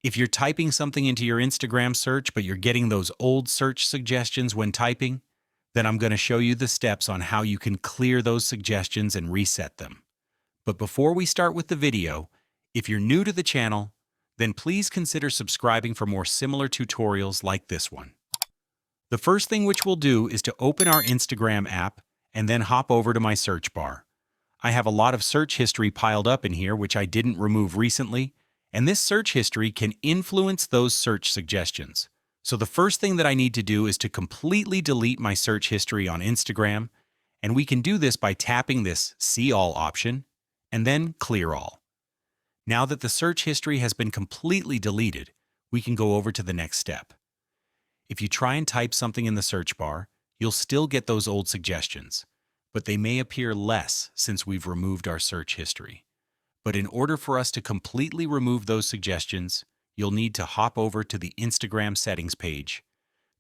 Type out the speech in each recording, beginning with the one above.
If you're typing something into your Instagram search, but you're getting those old search suggestions when typing, then I'm going to show you the steps on how you can clear those suggestions and reset them. But before we start with the video, if you're new to the channel, then please consider subscribing for more similar tutorials like this one. The first thing which we'll do is to open our Instagram app and then hop over to my search bar. I have a lot of search history piled up in here which I didn't remove recently, and this search history can influence those search suggestions. So the first thing that I need to do is to completely delete my search history on Instagram, and we can do this by tapping this See All option and then Clear All. Now that the search history has been completely deleted, we can go over to the next step. If you try and type something in the search bar, you'll still get those old suggestions, but they may appear less since we've removed our search history. But in order for us to completely remove those suggestions, you'll need to hop over to the Instagram settings page,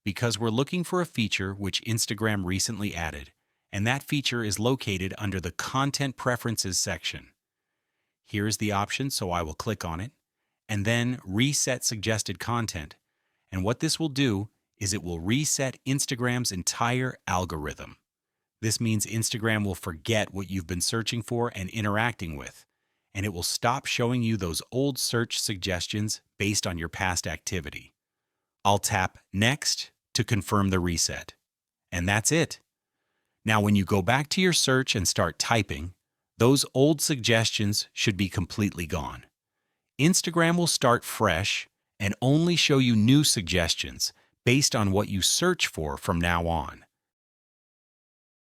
because we're looking for a feature which Instagram recently added, and that feature is located under the Content Preferences section. Here is the option, so I will click on it, and then Reset Suggested Content. And what this will do is it will reset Instagram's entire algorithm. This means Instagram will forget what you've been searching for and interacting with, and it will stop showing you those old search suggestions based on your past activity. I'll tap Next to confirm the reset. And that's it. Now, when you go back to your search and start typing, those old suggestions should be completely gone. Instagram will start fresh and only show you new suggestions based on what you search for from now on.